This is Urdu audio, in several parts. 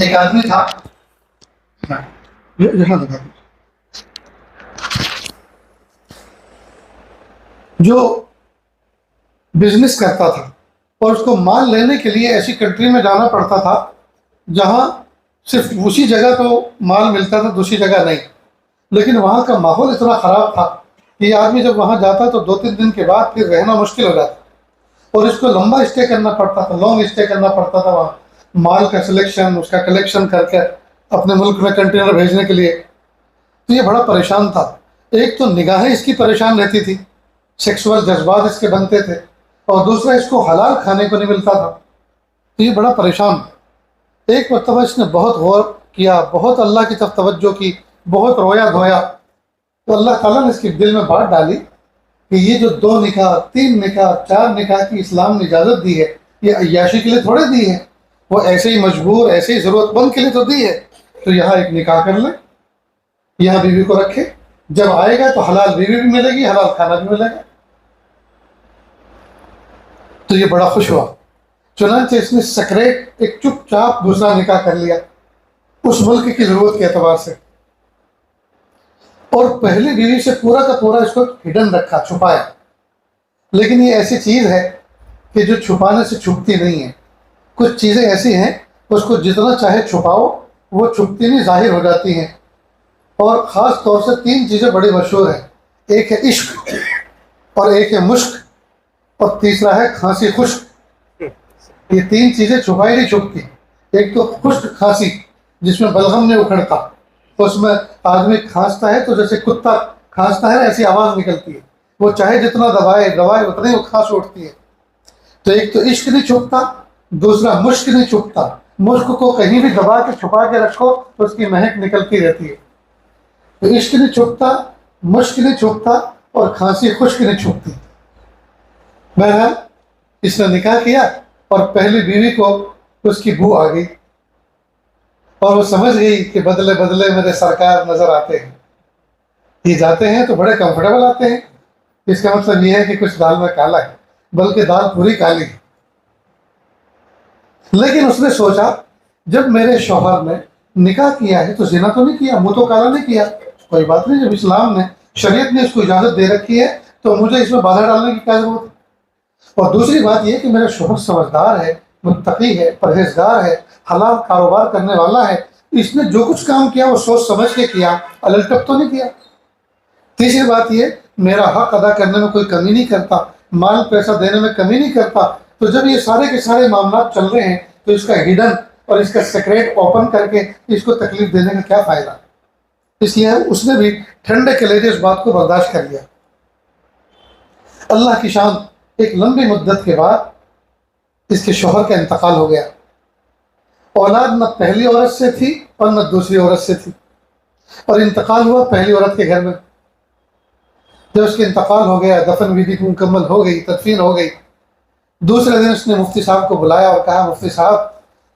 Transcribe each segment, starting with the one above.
ایک آدمی تھا یہاں لگا جو بزنس کرتا تھا اور اس کو مال لینے کے لیے ایسی کنٹری میں جانا پڑتا تھا جہاں صرف اسی جگہ تو مال ملتا تھا، دوسری جگہ نہیں. لیکن وہاں کا ماحول اتنا خراب تھا کہ یہ آدمی جب وہاں جاتا تو 2-3 دن کے بعد پھر رہنا مشکل ہو جاتا اور اس کو لمبا اسٹے کرنا پڑتا تھا، لانگ اسٹے کرنا پڑتا تھا وہاں، مال کا سلیکشن، اس کا کلیکشن کر کے اپنے ملک میں کنٹینر بھیجنے کے لیے. تو یہ بڑا پریشان تھا. ایک تو نگاہیں اس کی پریشان رہتی تھی، سیکسول جذبات اس کے بنتے تھے، اور دوسرا اس کو حلال کھانے کو نہیں ملتا تھا. تو یہ بڑا پریشان. ایک مرتبہ اس نے بہت غور کیا، بہت اللہ کی طرف توجہ کی، بہت رویا دھویا. تو اللہ تعالیٰ نے اس کے دل میں بات ڈالی کہ یہ جو 2 نکاح، 3 نکاح، 4 نکاح کی اسلام نے اجازت دی ہے، یہ عیاشی کے لیے تھوڑے دی ہے، وہ ایسے ہی مجبور، ایسے ہی ضرورت مند کے لیے تو دی ہے. تو یہاں ایک نکاح کر لیں، یہاں بیوی کو رکھے، جب آئے گا تو حلال بیوی بھی ملے گی، حلال کھانا بھی ملے گا. تو یہ بڑا خوش ہوا. چنانچہ اس نے سیکریٹ ایک چپ چاپ دوسرا نکاح کر لیا اس ملک کی ضرورت کے اعتبار سے، اور پہلی بیوی سے پورا کا پورا اس کو ہڈن رکھا، چھپایا. لیکن یہ ایسی چیز ہے کہ جو چھپانے سے چھپتی نہیں ہے. کچھ چیزیں ایسی ہیں اس کو جتنا چاہے چھپاؤ وہ چھپتی نہیں، ظاہر ہو جاتی ہیں. اور خاص طور سے 3 چیزیں بڑی مشہور ہیں. ایک ہے عشق، اور ایک ہے مشک، اور تیسرا ہے کھانسی خشک. یہ 3 چیزیں چھپائی نہیں چھپتی. ایک تو خشک کھانسی جس میں بلغم نہیں اکھڑتا، اس میں آدمی کھانستا ہے تو جیسے کتا کھانستا ہے ایسی آواز نکلتی ہے، وہ چاہے جتنا دبائے اتنا ہی وہ کھانس اٹھتی ہے. تو ایک تو عشق نہیں چھپتا، دوسرا مشک نہیں چھپتا. مشک کو کہیں بھی دبا کے چھپا کے رکھو تو اس کی مہک نکلتی رہتی ہے. تو عشق نہیں چھپتا، مشک نہیں چھپتا، اور کھانسی خشک نہیں چھپتی. بہرحال اس نے نکاح کیا اور پہلی بیوی کو اس کی بو آ گئی، اور وہ سمجھ گئی کہ بدلے بدلے میرے سرکار نظر آتے ہیں. یہ جاتے ہیں تو بڑے کمفرٹیبل آتے ہیں. اس کا مطلب یہ ہے کہ کچھ دال میں کالا ہے، بلکہ دال پوری کالی ہے. لیکن اس نے سوچا جب میرے شوہر نے نکاح کیا ہے تو زنا تو نہیں کیا، منہ تو کالا نہیں کیا. کوئی بات نہیں، جب اسلام نے، شریعت نے اس کو اجازت دے رکھی ہے تو مجھے اس میں بادھا ڈالنے کی کیا ضرورت ہے. اور دوسری بات یہ کہ میرا شوہر سمجھدار ہے، متقی ہے، پرہیزگار ہے، حلال کاروبار کرنے والا ہے. اس نے جو کچھ کام کیا وہ سوچ سمجھ کے کیا، الٹپ تو نہیں کیا. تیسری بات یہ، میرا حق ادا کرنے میں کوئی کمی نہیں کرتا، مال پیسہ دینے میں کمی نہیں کرتا. تو جب یہ سارے کے سارے معاملات چل رہے ہیں تو اس کا ہڈن اور اس کا سیکریٹ اوپن کر کے اس کو تکلیف دینے کا کیا فائدہ. اس لیے اس نے بھی ٹھنڈے کے لہجے اس بات کو برداشت کر لیا. اللہ کی شان، ایک لمبی مدت کے بعد اس کے شوہر کا انتقال ہو گیا. اولاد نہ پہلی عورت سے تھی اور نہ دوسری عورت سے تھی، اور انتقال ہوا پہلی عورت کے گھر میں. جب اس کے انتقال ہو گیا، دفن ودھی مکمل ہو گئی، تدفین ہو گئی، دوسرے دن اس نے مفتی صاحب کو بلایا اور کہا مفتی صاحب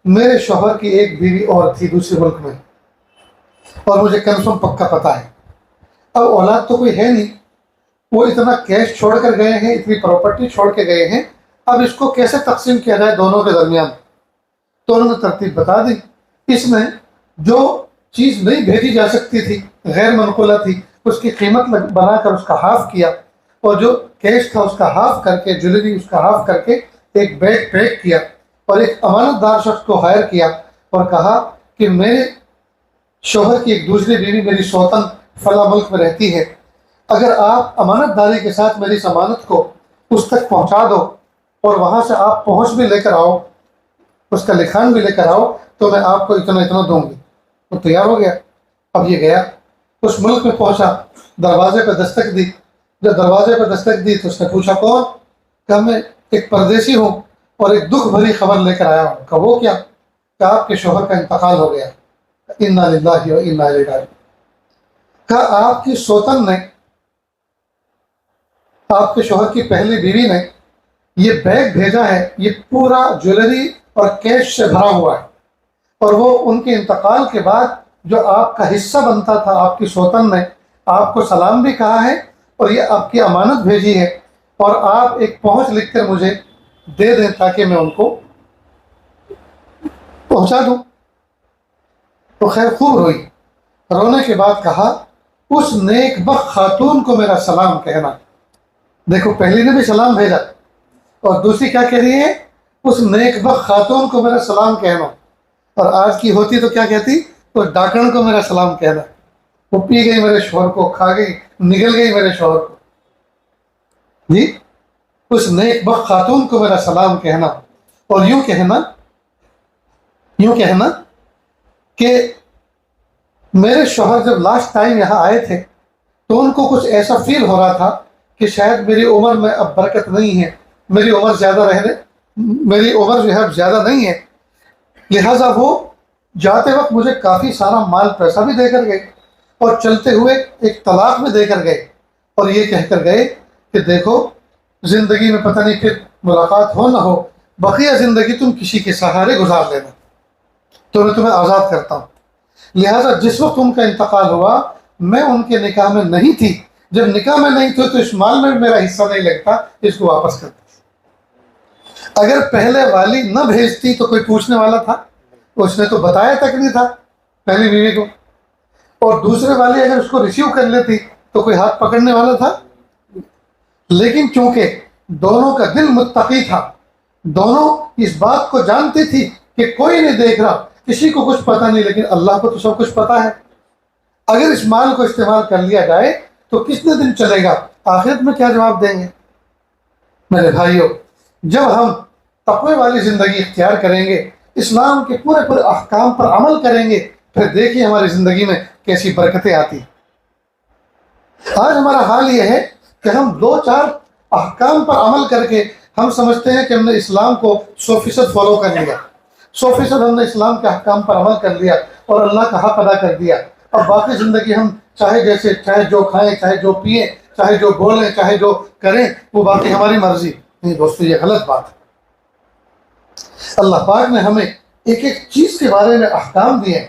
میرے شوہر کی ایک بیوی اور تھی دوسرے ملک میں، اور مجھے کنفرم پکا پتہ ہے. اب اولاد تو کوئی ہے نہیں، وہ اتنا کیش چھوڑ کر گئے ہیں، اتنی پراپرٹی چھوڑ کے گئے ہیں، اب اس کو کیسے تقسیم کیا جائے دونوں کے درمیان. تو انہوں نے ترتیب بتا دی. اس میں جو چیز نہیں بھیجی جا سکتی تھی، غیر منقولہ تھی، اس کی قیمت بنا کر اس کا ہاف کیا، اور جو کیش تھا اس کا ہاف کر کے، جویلری اس کا ہاف کر کے ایک بیگ پیک کیا، اور ایک امانت دار شخص کو ہائر کیا اور کہا کہ میرے شوہر کی ایک دوسری بیوی میری سوتن فلاں ملک میں رہتی ہے، اگر آپ امانت داری کے ساتھ میری اس امانت کو اس تک پہنچا دو اور وہاں سے آپ پہنچ بھی لے کر آؤ، اس کا لکھان بھی لے کر آؤ، تو میں آپ کو اتنا اتنا دوں گی. وہ تیار ہو گیا. اب یہ گیا، اس ملک میں پہنچا، دروازے پہ دستک دی. جب دروازے پہ دستک دی تو اس نے پوچھا کون؟ کہ میں ایک پردیسی ہوں اور ایک دکھ بھری خبر لے کر آیا ہوں. کہ وہ کیا؟ کہ آپ کے شوہر کا انتقال ہو گیا. انا للہ و انا الیہ راجعون. کہ آپ کی سوتن نے، آپ کے شوہر کی پہلی بیوی نے یہ بیگ بھیجا ہے، یہ پورا جویلری اور کیش سے بھرا ہوا ہے، اور وہ ان کے انتقال کے بعد جو آپ کا حصہ بنتا تھا، آپ کی سوتن نے آپ کو سلام بھی کہا ہے، اور یہ آپ کی امانت بھیجی ہے، اور آپ ایک پہنچ لکھ کر مجھے دے دیں تاکہ میں ان کو پہنچا دوں. وہ خیر خوب روئی. رونے کے بعد کہا اس نیک بخت خاتون کو میرا سلام کہنا. دیکھو پہلی نے بھی سلام بھیجا اور دوسری کیا کہہ رہی ہے؟ اس نیک بخت خاتون کو میرا سلام کہنا. اور آج کی ہوتی تو کیا کہتی؟ تو ڈاکن کو میرا سلام کہنا. وہ پی گئی میرے شوہر کو، کھا گئی، نگل گئی میرے شوہر کو. جی اس نیک بخت خاتون کو میرا سلام کہنا. اور یوں کہنا کہ میرے شوہر جب لاسٹ ٹائم یہاں آئے تھے تو ان کو کچھ ایسا فیل ہو رہا تھا کہ شاید میری عمر میں اب برکت نہیں ہے، میری عمر جو ہے اب زیادہ نہیں ہے، لہٰذا وہ جاتے وقت مجھے کافی سارا مال پیسہ بھی دے کر گئے اور چلتے ہوئے ایک طلاق میں دے کر گئے، اور یہ کہہ کر گئے کہ دیکھو زندگی میں پتہ نہیں پھر ملاقات ہو نہ ہو، بقیہ زندگی تم کسی کے سہارے گزار لینا، تو میں تمہیں آزاد کرتا ہوں. لہٰذا جس وقت ان کا انتقال ہوا میں ان کے نکاح میں نہیں تھی، جب نکاح میں نہیں تھی تو اس مال میں میرا حصہ نہیں لگتا، اس کو واپس کرتا. اگر پہلے والی نہ بھیجتی تو کوئی پوچھنے والا تھا؟ اس نے تو بتایا تک نہیں تھا پہلی بیوی کو. اور دوسرے والی اگر اس کو ریسیو کر لیتی تو کوئی ہاتھ پکڑنے والا تھا؟ لیکن چونکہ دونوں کا دل متقی تھا، دونوں اس بات کو جانتی تھی کہ کوئی نہیں دیکھ رہا، کسی کو کچھ پتہ نہیں، لیکن اللہ کو تو سب کچھ پتہ ہے. اگر اس مال کو استعمال کر لیا جائے تو کتنے دن چلے گا، آخرت میں کیا جواب دیں گے؟ میرے بھائیوں، جب ہم تقوی والی زندگی اختیار کریں گے، اسلام کے پورے احکام پر عمل کریں گے، پھر دیکھیے ہماری زندگی میں کیسی برکتیں آتی. آج ہمارا حال یہ ہے کہ ہم 2-4 احکام پر عمل کر کے ہم سمجھتے ہیں کہ ہم نے اسلام کو 100% فالو کر لیا، 100% ہم نے اسلام کے احکام پر عمل کر لیا اور اللہ کا حق ادا کر دیا. اب باقی زندگی ہم چاہے جو کھائیں، چاہے جو پئیں، چاہے جو بولیں، چاہے جو کریں، وہ باقی ہماری مرضی. نہیں دوستو، یہ غلط بات ہے. اللہ پاک نے ہمیں ایک چیز کے بارے میں احکام دیے ہیں.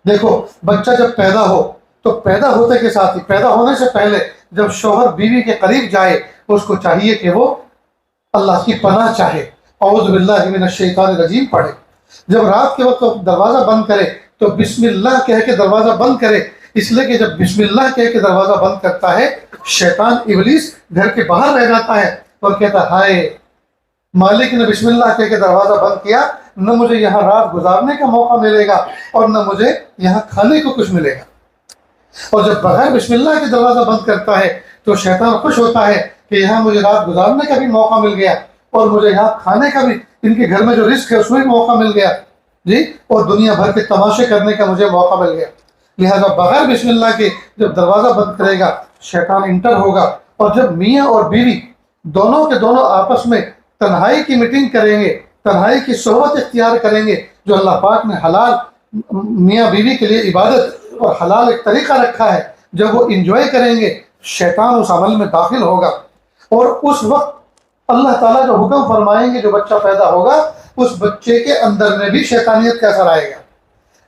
دیکھو بچہ جب پیدا ہو تو پیدا ہوتے کے ساتھ ہی، پیدا ہونے سے پہلے جب شوہر بیوی کے قریب جائے اس کو چاہیے کہ وہ اللہ کی پناہ چاہے، اعوذ باللہ من الشیطان الرجیم پڑھے. جب رات کے وقت دروازہ بند کرے تو بسم اللہ کہہ کے دروازہ بند کرے، اس لیے کہ جب بسم اللہ کہہ کے دروازہ بند کرتا ہے شیطان ابلیس گھر کے باہر رہ جاتا ہے اور کہتا ہے ہائے مالک نے بسم اللہ کہہ کے دروازہ بند کیا، نہ مجھے یہاں رات گزارنے کا موقع ملے گا اور نہ مجھے یہاں کھانے کو کچھ ملے گا. اور جب بغیر بسم اللہ کے دروازہ بند کرتا ہے تو شیطان خوش ہوتا ہے کہ یہاں مجھے رات گزارنے کا بھی موقع مل گیا اور مجھے یہاں کھانے کا بھی، ان کے گھر میں جو رزق ہے اس میں بھی موقع مل گیا جی، اور دنیا بھر کے تماشے کرنے کا مجھے موقع مل گیا. لہذا بغیر بسم اللہ کے جب دروازہ بند کرے گا شیطان انٹر ہوگا، اور جب میاں اور بیوی دونوں کے دونوں آپس میں تنہائی کی میٹنگ کریں گے، تنہائی کی صحبت اختیار کریں گے، جو اللہ پاک نے حلال میاں بیوی کے لیے عبادت اور حلال ایک طریقہ رکھا ہے، جب وہ انجوائے کریں گے شیطان اس عمل میں داخل ہوگا. اور اس وقت اللہ تعالیٰ جو حکم فرمائیں گے جو بچہ پیدا ہوگا اس بچے کے اندر میں بھی شیطانیت کا اثر آئے گا.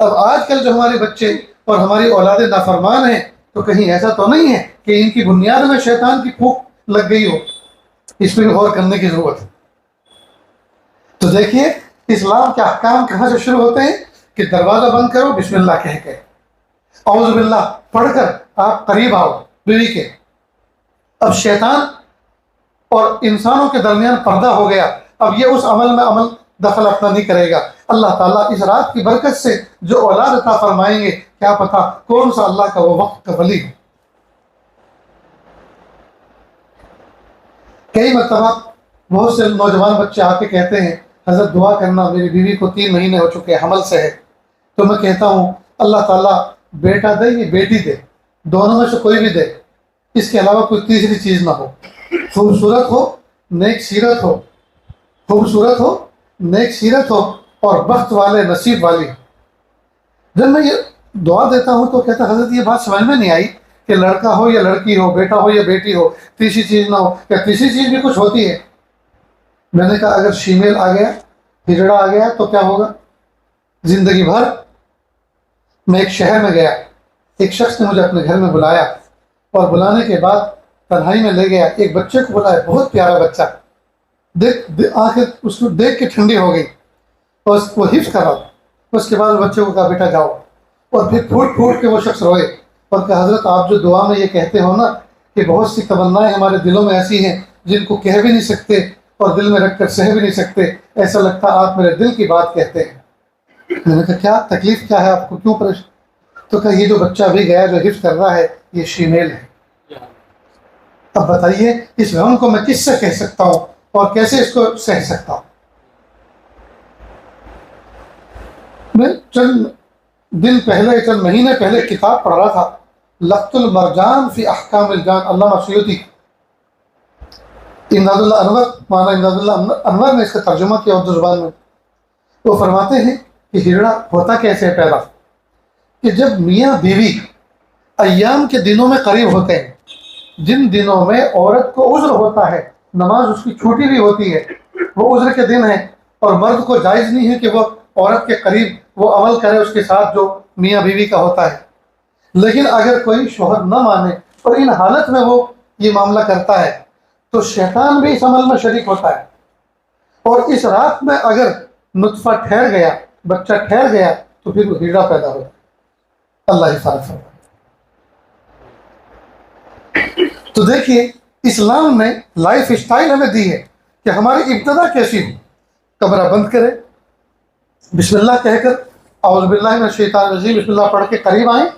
اب آج کل جو ہمارے بچے اور ہماری اولاد نافرمان ہیں تو کہیں ایسا تو نہیں ہے کہ ان کی بنیاد میں شیطان کی پھونک لگ گئی ہو؟ اس پہ بھی غور کرنے کی ضرورت ہے. تو دیکھیے اسلام کے احکام کہاں سے شروع ہوتے ہیں کہ دروازہ بند کرو بسم اللہ کہہ کے، اعوذ باللہ پڑھ کر آپ قریب آؤ بیوی کے. اب شیطان اور انسانوں کے درمیان پردہ ہو گیا، اب یہ اس عمل میں دخل اپنا نہیں کرے گا. اللہ تعالیٰ اس رات کی برکت سے جو اولاد عطا فرمائیں گے کیا پتہ کون سا اللہ کا وہ وقت کا ولی ہو. کئی مرتبہ بہت سے نوجوان بچے آ کے کہتے ہیں حضرت دعا کرنا، میری بیوی کو 3 مہینے ہو چکے حمل سے ہے. تو میں کہتا ہوں اللہ تعالیٰ بیٹا دے یا بیٹی دے، دونوں میں سے کوئی بھی دے، اس کے علاوہ کوئی تیسری چیز نہ ہو، خوبصورت ہو نیک سیرت ہو، خوبصورت ہو نیک سیرت ہو اور بخت والے نصیب والی. جب میں یہ دعا دیتا ہوں تو کہتا حضرت یہ بات سمجھ میں نہیں آئی کہ لڑکا ہو یا لڑکی ہو، بیٹا ہو یا بیٹی ہو، تیسری چیز نہ ہو، یا تیسری چیز بھی کچھ ہوتی ہے. میں نے کہا اگر شیمیل آ گیا، ہجڑا آ گیا تو کیا ہوگا؟ زندگی بھر. میں ایک شہر میں گیا، ایک شخص نے مجھے اپنے گھر میں بلایا اور بلانے کے بعد تنہائی میں لے گیا، ایک بچے کو بلایا، بہت پیارا بچہ، آنکھیں اس کو دیکھ کے ٹھنڈی ہو گئی اور وہ حفظ کر رہا تھا. اس کے بعد بچے کو کہا بیٹا جاؤ اور پھر پھوٹ پھوٹ کے وہ شخص روئے اور کہ حضرت آپ جو دعا میں یہ کہتے ہو نا کہ بہت سی تمنائیں ہمارے دلوں میں ایسی ہیں جن کو کہہ بھی نہیں سکتے اور دل میں رکھ کر سہ بھی نہیں سکتے، ایسا لگتا آپ میرے دل کی بات کہتے ہیں۔ میں نے کہا کیا تکلیف کیا ہے آپ کو، کیوں پریشان؟ تو کہا یہ جو بچہ بھی گیا جو حفظ کر رہا ہے یہ شیمیل ہے، اب بتائیے اس غم کو میں کس سے کہہ سکتا ہوں اور کیسے اس کو سہ سکتا ہوں؟ میں چند دن پہلے، چند مہینے پہلے کتاب پڑھ رہا تھا، لقط المرجان فی احکام الجان، علامہ سیوطی، امداد اللہ انور، مولانا امداد اللہ انور نے اس کا ترجمہ کیا اردو زبان میں۔ وہ فرماتے ہیں کہ ہجڑا ہوتا کیسے ہے پیدا، کہ جب میاں بیوی ایام کے دنوں میں قریب ہوتے ہیں، جن دنوں میں عورت کو عذر ہوتا ہے، نماز اس کی چھوٹی بھی ہوتی ہے، وہ عذر کے دن ہیں، اور مرد کو جائز نہیں ہے کہ وہ عورت کے قریب وہ عمل کرے اس کے ساتھ جو میاں بیوی کا ہوتا ہے۔ لیکن اگر کوئی شوہر نہ مانے اور ان حالت میں وہ یہ معاملہ کرتا ہے تو شیطان بھی اس عمل میں شریک ہوتا ہے، اور اس رات میں اگر نطفہ ٹھہر گیا، بچہ ٹھہر گیا، تو پھر وہ ہجڑا پیدا ہوتا ہے۔ اللہ حفاظت فرمائے۔ تو دیکھیے اسلام نے لائف اسٹائل ہمیں دی ہے کہ ہماری ابتدا کیسی ہو، کمرہ بند کرے، بسم اللہ کہہ کر اعوذ باللہ من الشیطان الرجیم بسم اللہ پڑھ کے قریب آئیں،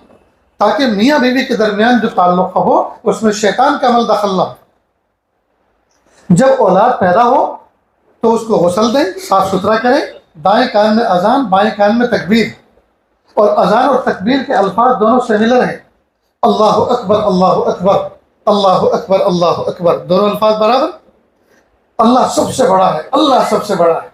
تاکہ میاں بیوی کے درمیان جو تعلق ہو اس میں شیطان کا عمل دخل نہ ہو۔ جب اولاد پیدا ہو تو اس کو غسل دیں، صاف ستھرا کریں، دائیں کان میں اذان، بائیں کان میں تکبیر، اور اذان اور تکبیر کے الفاظ دونوں سملر ہیں، اللہ اکبر اللہ اکبر، اللہ اکبر اللہ اکبر، دونوں الفاظ برابر۔ اللہ سب سے بڑا ہے، اللہ سب سے بڑا ہے۔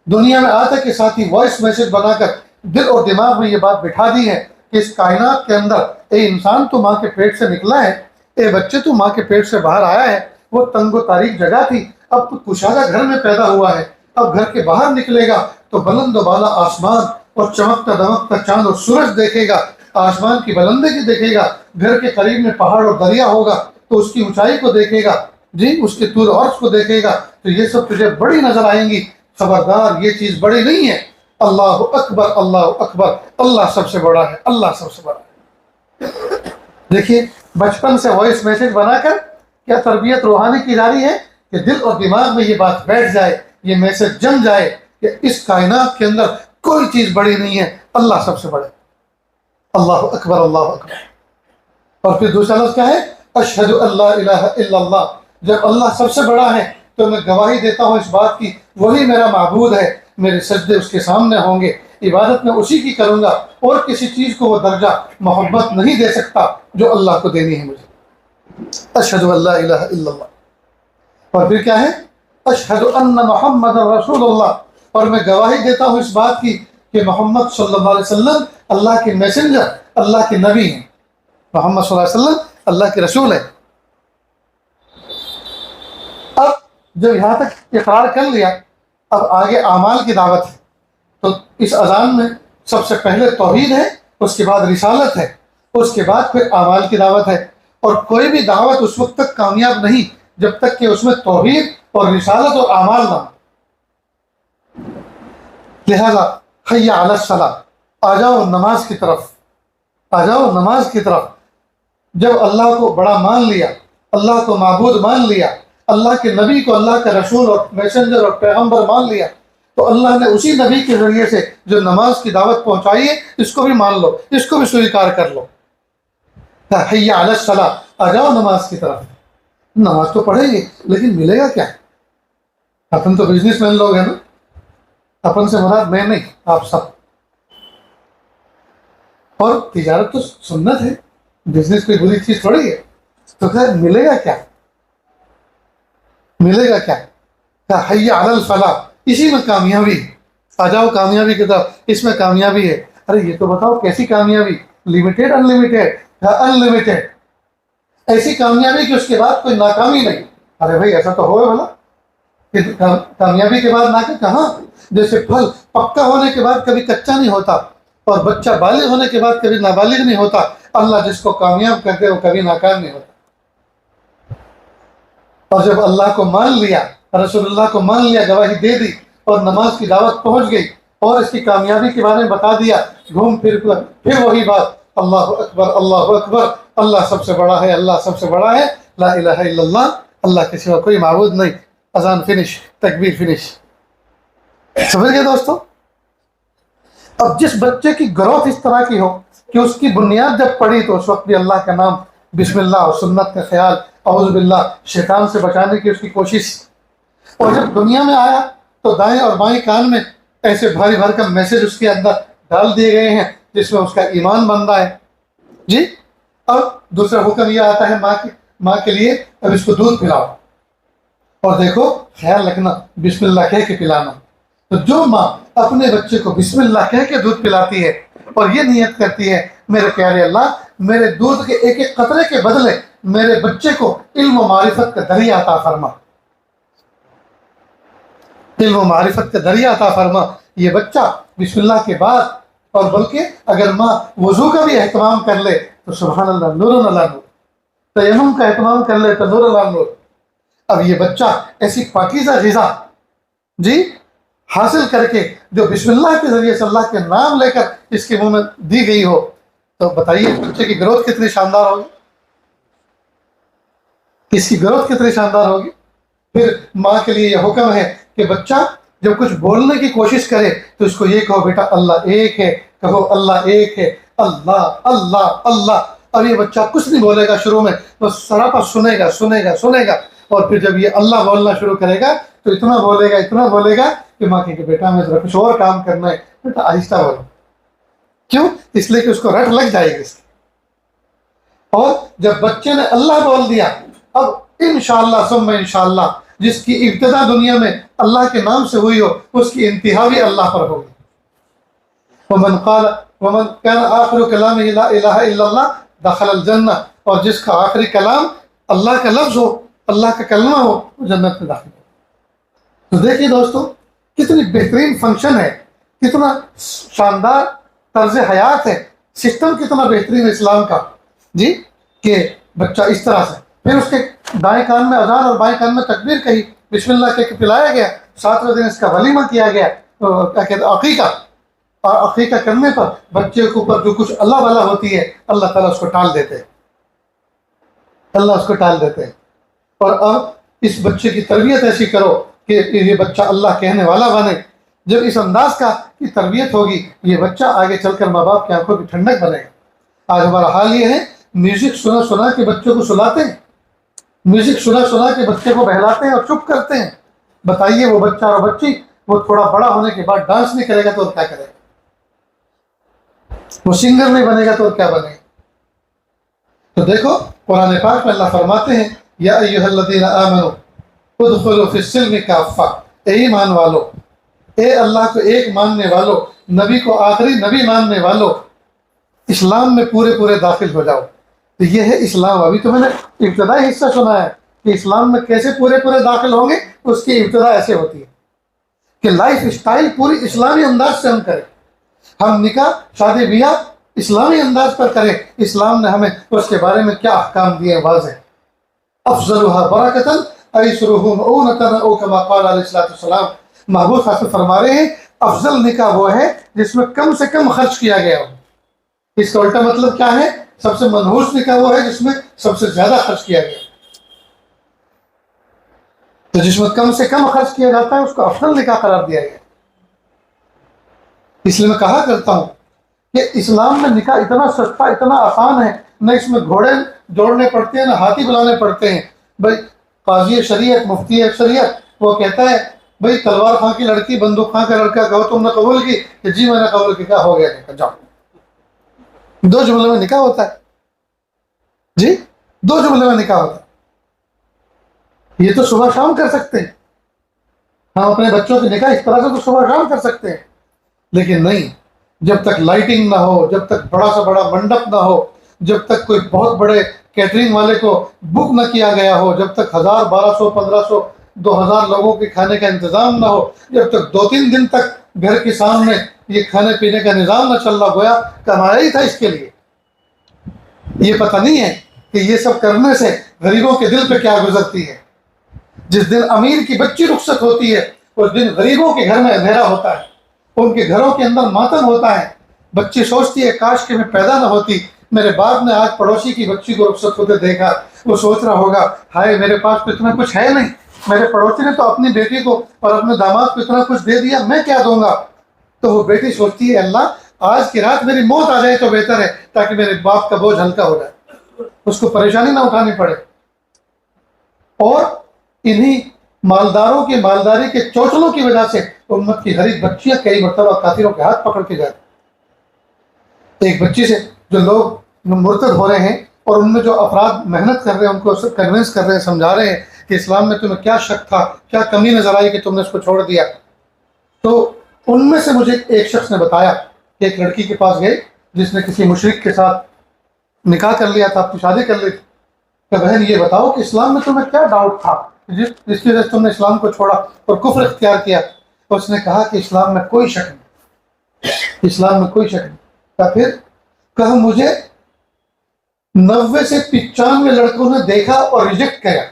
دنیا میں آج تک کے ساتھ ہی وائس میسج بنا کر دل اور دماغ میں یہ بات بٹھا دی ہے کہ اس کائنات کے اندر اے انسان تو ماں کے پیٹ سے نکلا ہے، اے بچے تو ماں کے پیٹ سے باہر آیا ہے، وہ تنگ و تاریک جگہ تھی، اب تو کشادہ گھر میں پیدا ہوا ہے، اب گھر کے باہر نکلے گا تو بلند و بالا آسمان اور چمکتا دمکتا چاند اور سورج دیکھے گا، آسمان کی بلندگی دیکھے گا، گھر کے قریب میں پہاڑ اور دریا ہوگا تو اس کی اونچائی کو دیکھے گا، جی اس کے طول و عرض کو دیکھے گا، تو یہ سب تجھے بڑی نظر آئیں گی، خبردار یہ چیز بڑی نہیں ہے۔ اللہ اکبر اللہ اکبر، اللہ سب سے بڑا ہے، اللہ سب سے بڑا ہے۔ دیکھیے بچپن سے وائس میسج بنا کر کیا تربیت روحانی کی جاری ہے کہ دل اور دماغ میں یہ بات بیٹھ جائے، یہ میسج جم جائے کہ اس کائنات کے اندر کوئی چیز بڑی نہیں ہے، اللہ سب سے بڑا ہے۔ اللہ اکبر اللہ اکبر۔ اور پھر دوسرا لفظ کیا ہے؟ اشہد ان لا الہ الا اللہ۔ جب اللہ سب سے بڑا ہے تو میں گواہی دیتا ہوں اس بات کی وہی میرا معبود ہے، میرے سجدے اس کے سامنے ہوں گے، عبادت میں اسی کی کروں گا، اور کسی چیز کو وہ درجہ محبت نہیں دے سکتا جو اللہ کو دینی ہے مجھے۔ اشہد ان لا الہ الا اللہ۔ اور پھر کیا ہے؟ اشہد ان محمد رسول اللہ، اور میں گواہی دیتا ہوں اس بات کی کہ محمد صلی اللہ علیہ وسلم اللہ کے میسنجر، اللہ کے نبی ہیں، محمد صلی اللہ علیہ وسلم اللہ کے رسول ہے۔ اب جب یہاں تک اقرار کر لیا، اب آگے اعمال کی دعوت ہے، تو اس اذان میں سب سے پہلے توحید ہے، اس کے بعد رسالت ہے، اس کے بعد پھر اعمال کی دعوت ہے، اور کوئی بھی دعوت اس وقت تک کامیاب نہیں جب تک کہ اس میں توحید اور رسالت اور اعمال نہ ہو۔ لہذا حی علی الصلاۃ، آ جاؤ نماز کی طرف، آ جاؤ نماز کی طرف۔ جب اللہ کو بڑا مان لیا، اللہ کو معبود مان لیا، اللہ کے نبی کو اللہ کا رسول اور میسنجر اور پیغمبر مان لیا، تو اللہ نے اسی نبی کے ذریعے سے جو نماز کی دعوت پہنچائی ہے اس کو بھی مان لو، اس کو بھی سویکار کر لو۔ حی علی الصلاۃ، آ جاؤ نماز کی طرف۔ نماز تو پڑھیں گے لیکن ملے گا کیا؟ اپن تو بزنس مین لوگ ہیں نا، اپن سے مراد میں نہیں، آپ سب۔ اور تجارت تو سنت ہے، بزنس کوئی بری چیز تھوڑی ہے، تو خیر ملے گا کیا؟ ملے گا کیا؟ حی علی الفلاح، اسی میں کامیابی ہے، آ جاؤ کامیابی کی طرف، اس میں کامیابی ہے۔ ارے یہ تو بتاؤ کیسی کامیابی؟ لمیٹیڈ ان لمیٹیڈ یا ان لمیٹیڈ؟ ایسی کامیابی کہ اس کے بعد کوئی ناکامی نہیں۔ ارے بھائی ایسا تو ہوئے بھلا کہ کامیابی کے بعد ناکامی کہاں؟ جیسے پھل پکا ہونے کے بعد کبھی کچا نہیں ہوتا، اور بچہ بالغ ہونے کے بعد کبھی نابالغ نہیں ہوتا، اللہ جس کو کامیاب کر دے وہ کبھی ناکام نہیں ہوتا۔ اور جب اللہ کو مان لیا، رسول اللہ کو مان لیا، گواہی دے دی اور نماز کی دعوت پہنچ گئی، اور اس کی کامیابی کے بارے میں بتا دیا، گھوم پھر وہی بات، اللہ اکبر اللہ اکبر، اللہ سب سے بڑا ہے، اللہ سب سے بڑا ہے، لا الہ الا اللہ، اللہ کے سوا کوئی معبود نہیں، اذان فنش، تکبیر فنش۔ سمجھ گئے دوستو؟ اب جس بچے کی گروتھ اس طرح کی ہو کہ اس کی بنیاد جب پڑی تو اس وقت بھی اللہ کا نام، بسم اللہ اور سنت کا خیال، اعوذ باللہ، شیطان سے بچانے کی اس کی کوشش، اور جب دنیا میں آیا تو دائیں اور بائیں کان میں ایسے بھاری بھرکم میسج اس کے اندر ڈال دیے گئے ہیں جس میں اس کا ایمان بن رہا ہے جی۔ اب دوسرا حکم یہ آتا ہے ماں کے لیے، اب اس کو دودھ پلاؤ، اور دیکھو خیال رکھنا بسم اللہ کہہ کے پلانا۔ تو جو ماں اپنے بچے کو بسم اللہ کہہ کے دودھ پلاتی ہے اور یہ نیت کرتی ہے، میرے پیارے اللہ میرے دودھ کے ایک ایک قطرے کے بدلے میرے بچے کو علم و معرفت کا دریا عطا فرما، علم و معرفت کا دریا عطا فرما، یہ بچہ بسم اللہ کے بعد، اور بلکہ اگر ماں وضو کا بھی اہتمام کر لے تو سبحان اللہ، نور اللہ نور، تیمم کا اہتمام کر لے تو نور اللہ نور۔ اب یہ بچہ ایسی پاکیزہ غذا جی حاصل کر کے جو بسم اللہ کے ذریعے سے اللہ کے نام لے کر اس کے منہ میں دی گئی ہو، تو بتائیے بچے کی گروتھ کتنی شاندار ہوگی، اس کی گروتھ کتنی شاندار ہوگی۔ پھر ماں کے لیے یہ حکم ہے کہ بچہ جب کچھ بولنے کی کوشش کرے تو اس کو یہ کہو بیٹا اللہ ایک ہے، کہو اللہ ایک ہے، اللہ اللہ اللہ، اور یہ بچہ کچھ نہیں بولے گا شروع میں، بس سراپا سنے گا سنے گا سنے گا، اور پھر جب یہ اللہ بولنا شروع کرے گا تو اتنا بولے گا کہ ماں کہ بیٹا میں ذرا کچھ اور کام کرنا ہے، بیٹا آہستہ بولو، کیوں؟ اس لیے کہ اس کو رٹ لگ جائے گی اس کی۔ اور جب بچے نے اللہ بول دیا، اب انشاءاللہ ثم انشاءاللہ جس کی ابتدا دنیا میں اللہ کے نام سے ہوئی ہو اس کی انتہا بھی اللہ پر ہوگی۔ ومن كان آخر كلامه لا الہ الا اللہ دخل الجنہ، اور جس کا آخری کلام اللہ کا لفظ ہو، اللہ کا کلمہ ہو، وہ جنت میں داخل ہو۔ تو دیکھیے دوستو کتنی بہترین فنکشن ہے، کتنا شاندار طرز حیات ہے، سسٹم کتنا بہترین اسلام کا جی، کہ بچہ اس طرح سے، پھر اس کے دائیں کان میں اذان اور بائیں کان میں تکبیر کہی، بسم اللہ کہہ کے پلایا گیا، 7ویں دن اس کا ولیمہ کیا گیا، کیا کہتے ہیں عقیقہ، اور عقیقہ کرنے پر بچے کے اوپر جو کچھ اللہ والا ہوتی ہے اللہ تعالیٰ اس کو ٹال دیتے ہیں، اللہ اس کو ٹال دیتے ہیں۔ اور اب اس بچے کی تربیت ایسی کرو کہ یہ بچہ اللہ کہنے والا بنے۔ جب اس انداز کا کی تربیت ہوگی یہ بچہ آگے چل کر ماں باپ کی آنکھوں کی ٹھنڈک بنے گا۔ آج ہمارا حال یہ ہے میوزک سنا سنا کے بچوں کو سلاتے ہیں، میوزک سنا سنا کے بچے کو بہلاتے ہیں اور چپ کرتے ہیں۔ بتائیے وہ بچہ اور بچی وہ تھوڑا بڑا ہونے کے بعد ڈانس نہیں کرے گا تو اور کیا کرے گا؟ وہ سنگر نہیں بنے گا تو اور کیا بنے گا؟ تو دیکھو قرآن پاک میں اللہ فرماتے ہیں یا ایھا الذین آمنوا ادخلوا فی السلم کافہ، اے ایمان والو، اے اللہ کو ایک ماننے والو، نبی کو آخری نبی ماننے والو، اسلام میں پورے داخل ہو جاؤ۔ تو یہ ہے اسلام۔ ابھی تو میں نے ابتدائی حصہ سنا ہے کہ اسلام میں کیسے پورے داخل ہوں گے، اس کی ابتدا ایسے ہوتی ہے کہ لائف اسٹائل پوری اسلامی انداز سے ہم کریں، ہم نکاح شادی بیاہ اسلامی انداز پر کریں۔ اسلام نے ہمیں اس کے بارے میں کیا احکام دیے ہیں واضح، افضلها برکتاً ایسرها مؤونۃ او کما قال علیہ الصلوۃ والسلام۔ محبوب حافظ فرما رہے ہیں افضل نکاح وہ ہے جس میں کم سے کم خرچ کیا گیا ہو۔ اس کا الٹا مطلب کیا ہے؟ سب سے منحوس نکاح وہ ہے جس میں سب سے زیادہ خرچ کیا گیا۔ تو جس میں کم سے کم خرچ کیا جاتا ہے اس کو افضل نکاح قرار دیا گیا۔ اس لیے میں کہا کرتا ہوں کہ اسلام میں نکاح اتنا سستا اتنا آسان ہے، نہ اس میں گھوڑے جوڑنے پڑتے ہیں نہ ہاتھی بلانے پڑتے ہیں۔ بھائی قاضی شریعت مفتی شریعت وہ کہتا ہے بھائی تلوار خاں کی لڑکی بندوق خاں کا لڑکا کہو تم نے قبول کی کہ جی میں نے قبول کی، کیا ہو گیا نکاح، جاؤ۔ 2 جملے میں نکاح ہوتا ہے جی، 2 جملے میں نکاح ہوتا ہے۔ یہ تو صبح شام کر سکتے ہیں، ہم اپنے بچوں کے نکاح اس طرح سے تو صبح شام کر سکتے ہیں، لیکن نہیں، جب تک لائٹنگ نہ ہو، جب تک بڑا سا بڑا منڈپ نہ ہو، جب تک کوئی بہت بڑے کیٹرنگ والے کو بک نہ کیا گیا ہو، جب تک 1000 1200 1500 2000 لوگوں کے کھانے کا انتظام نہ ہو، جب تک 2-3 دن تک گھر کے سامنے یہ کھانے پینے کا نظام نہ چل رہا، گویا کمایا ہی تھا اس کے لیے۔ یہ پتہ نہیں ہے کہ یہ سب کرنے سے غریبوں کے دل پہ کیا گزرتی ہے۔ جس دن امیر کی بچی رخصت ہوتی ہے اس دن غریبوں کے گھر میں اندھیرا ہوتا ہے، ان کے گھروں کے اندر ماتم ہوتا ہے. بچی سوچتی ہے کاش کہ میں پیدا نہ ہوتی. میرے باپ نے آج پڑوسی کی بچی کو رخصت ہوتے دیکھا, وہ سوچ رہا ہوگا ہائے میرے پاس تو اتنا کچھ ہے نہیں, میرے پڑوسی نے تو اپنی بیٹی کو اور اپنے داماد کو اتنا کچھ دے دیا, میں کیا دوں گا. تو وہ بیٹی سوچتی ہے اللہ آج کی رات میری موت آ جائے تو بہتر ہے, تاکہ میرے باپ کا بوجھ ہلکا ہو جائے, اس کو پریشانی نہ اٹھانی پڑے. اور انہی مالداروں کی مالداری کے چوچلوں کی وجہ سے امت کی غریب بچیاں کئی مرتبہ کافروں کے ہاتھ پکڑ کے جاتی. ایک بچی سے جو لوگ مرتد ہو رہے ہیں اور ان میں جو افراد محنت کر رہے ہیں ان کو کنونس کر رہے ہیں, سمجھا رہے ہیں کہ اسلام میں تمہیں کیا شک تھا, کیا کمی نظر آئی کہ تم نے اس کو چھوڑ دیا. تو ان میں سے مجھے ایک شخص نے بتایا کہ ایک لڑکی کے پاس گئے جس نے کسی مشرک کے ساتھ نکاح کر لیا تھا, اپنی شادی کر لی تھی. کہ بہن یہ بتاؤ کہ اسلام میں تمہیں کیا ڈاؤٹ تھا جس کی وجہ سے تم نے اسلام کو چھوڑا اور کفر اختیار کیا. اس نے کہا کہ اسلام میں کوئی شک نہیں, اسلام میں کوئی شک نہیں. پھر کہا مجھے 90 سے 95 لڑکوں نے دیکھا اور ریجیکٹ کیا,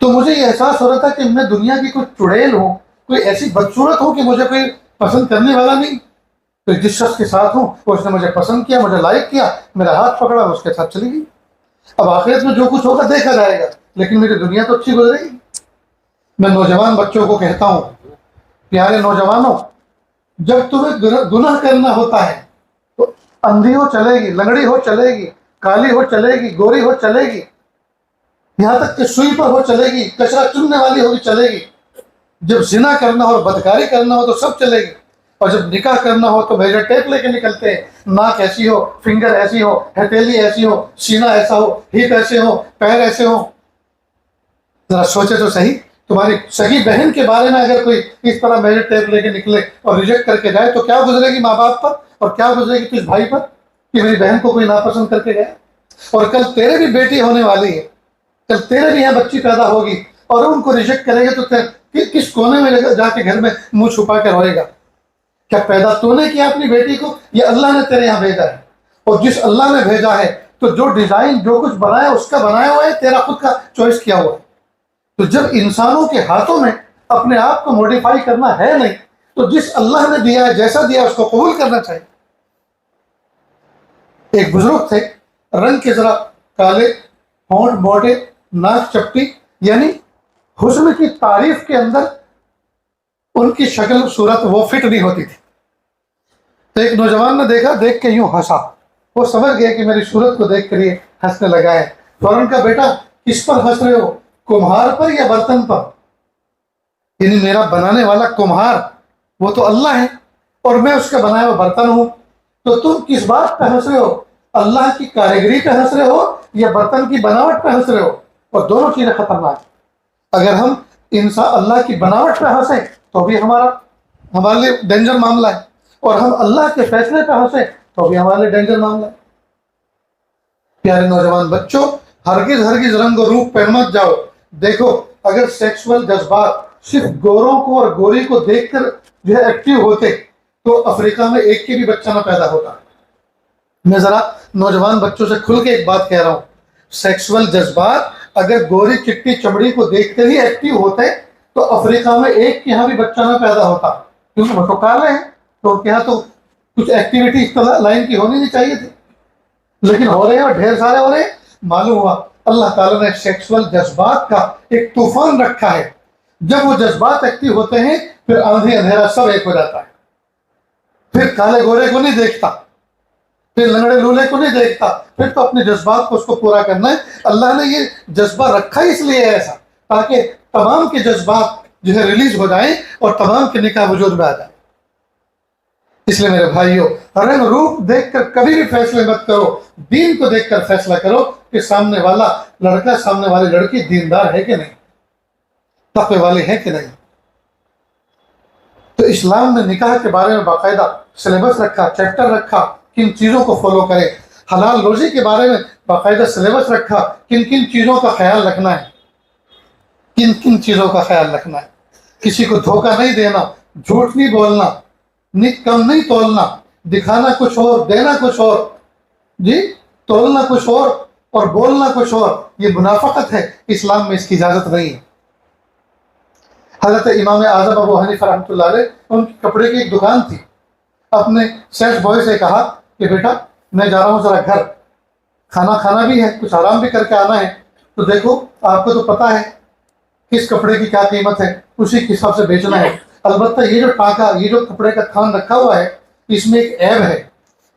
تو مجھے یہ احساس ہو رہا تھا کہ میں دنیا کی کوئی چڑیل ہوں, کوئی ایسی بدصورت ہوں کہ مجھے کوئی پسند کرنے والا نہیں. تو جس شخص کے ساتھ ہوں وہ اس نے مجھے پسند کیا, مجھے لائک کیا, میرا ہاتھ پکڑا, اس کے ساتھ چلی گئی. اب آخرت میں جو کچھ ہوگا دیکھا جائے گا, لیکن میری دنیا تو اچھی گزرے گی. میں نوجوان بچوں کو کہتا ہوں, پیارے نوجوانوں, جب تمہیں گناہ کرنا ہوتا ہے تو اندھی ہو چلے گی, لنگڑی ہو چلے گی, کالی ہو چلے گی, گوری ہو چلے گی, یہاں تک کہ سوئی پر ہو چلے گی, کچرا چننے والی ہوگی چلے گی. جب زنا کرنا ہو اور بدکاری کرنا ہو تو سب چلے گی. اور جب نکاح کرنا ہو تو میجر ٹیپ لے کے نکلتے ہیں, ناک ایسی ہو, فنگر ایسی ہو, ہتھیلی ایسی ہو, سینہ ایسا ہو, ہپ ایسے ہو, پیر ایسے ہو. ذرا سوچے تو صحیح, تمہاری سگی بہن کے بارے میں اگر کوئی اس طرح میجر ٹیپ لے کے نکلے اور ریجیکٹ کر کے جائے تو کیا گزرے گی ماں باپ پر, اور کیا گزرے گی تجھ بھائی پر کہ میری بہن کو کوئی ناپسند کر کے گیا. اور کل تیرے بھی بیٹی ہونے والی ہے, کل تیرے بھی یہاں بچی پیدا ہوگی اور ان کو ریجیکٹ کرے گا تو کس کونے میں جا کے گھر میں منہ چھپا کے روئے گا. کیا پیدا تو نے کیا اپنی بیٹی کو, یہ اللہ نے تیرے یہاں بھیجا ہے, اور جس اللہ نے بھیجا ہے تو جو ڈیزائن جو کچھ بنایا اس کا بنایا ہوا ہے, تیرا خود کا چوائس کیا ہوا ہے. تو جب انسانوں کے ہاتھوں میں اپنے آپ کو موڈیفائی کرنا ہے نہیں, تو جس اللہ نے دیا ہے جیسا دیا اس کو قبول کرنا چاہیے. ایک بزرگ تھے, رنگ کے ذرا کالے, ہونٹ موٹے, ناک چپٹی, یعنی حسن کی تعریف کے اندر ان کی شکل صورت وہ فٹ نہیں ہوتی تھی. تو ایک نوجوان نے دیکھا, دیکھ کے یوں ہنسا, وہ سمجھ گیا کہ میری صورت کو دیکھ کر یہ ہنسنے لگا ہے. فوراً کا بیٹا کس پر ہنس رہے ہو, کمہار پر یا برتن پر؟ یعنی میرا بنانے والا کمہار وہ تو اللہ ہے اور میں اس کا بنایا ہوا برتن ہوں, تو تم کس بات پہ ہنس رہے ہو, اللہ کی کاریگری پہ ہنس رہے ہو یا برتن کی بناوٹ پہ ہنس رہے ہو؟ اور دونوں چیزیں خطرناک. اگر ہم انسان اللہ کی بناوٹ پہ ہنسیں تو بھی ہمارے لیے ڈینجر معاملہ ہے, اور ہم اللہ کے فیصلے پہ ہنسیں تو بھی ہمارے لیے ڈینجر معاملہ ہے. پیارے نوجوان بچوں, ہرگز رنگ و روپ پہ مت جاؤ. دیکھو اگر سیکسول جذبات صرف گوروں کو اور گوری کو دیکھ کر جو ہے ایکٹیو ہوتے تو افریقہ میں ایک کے بھی بچہ نہ پیدا ہوتا. میں ذرا نوجوان بچوں سے کھل کے ایک بات کہہ رہا ہوں, سیکسول جذبات اگر گوری چٹی چمڑی کو دیکھ کر ہی ایکٹیو ہوتے تو افریقہ میں ایک کے یہاں بھی بچہ نہ پیدا ہوتا, کیونکہ وہ تو کالے ہیں, تو ان کے یہاں تو کچھ ایکٹیویٹی اس طرح لائن کی ہونی نہیں چاہیے تھی, لیکن ہو رہے ہیں اور ڈھیر سارے ہو رہے ہیں. معلوم ہوا اللہ تعالیٰ نے سیکسول جذبات کا ایک طوفان رکھا ہے. جب وہ جذبات ایکٹیو ہوتے ہیں پھر آندھی اندھیرا سب ایک ہو جاتا ہے. پھر کالے گورے کو نہیں دیکھتا, پھر لنگڑے لولے کو نہیں دیکھتا, پھر تو اپنے جذبات کو اس کو پورا کرنا ہے. اللہ نے یہ جذبہ رکھا اس لیے ہے ایسا تاکہ تمام کے جذبات جو ہے ریلیز ہو جائیں اور تمام کے نکاح وجود میں آ جائیں. اس لیے میرے بھائیوں, رنگ روپ دیکھ کر کبھی بھی فیصلے مت کرو, دین کو دیکھ کر فیصلہ کرو کہ سامنے والا لڑکا سامنے والی لڑکی دیندار ہے کہ نہیں, تقوی والی ہے کہ نہیں. تو اسلام نے نکاح کے بارے میں باقاعدہ سلیبس رکھا, چیپٹر رکھا, کن چیزوں کو فالو کرے. حلال روزی کے بارے میں باقاعدہ سلیبس رکھا, کن کن چیزوں کا خیال رکھنا ہے, کن کن چیزوں کا خیال رکھنا ہے. کسی کو دھوکہ نہیں دینا, جھوٹ نہیں بولنا, کم نہیں تولنا, دکھانا کچھ اور دینا کچھ اور, جی تولنا کچھ اور بولنا کچھ اور, یہ منافقت ہے. اسلام میں اس کی اجازت نہیں ہے. حضرت امام اعظم ابو حنیفہ رحمۃ اللہ علیہ، ان کی کپڑے کی ایک دکان تھی. اپنے سیلس بوائے سے کہا کہ بیٹا میں جا رہا ہوں ذرا گھر، کھانا کھانا بھی ہے، کچھ آرام بھی کر کے آنا ہے، تو دیکھو آپ کو تو پتہ ہے کس کپڑے کی کیا قیمت ہے، اسی کے حساب سے بیچنا ہے. البتہ یہ جو ٹانکا، یہ جو کپڑے کا تھان رکھا ہوا ہے، اس میں ایک عیب ہے.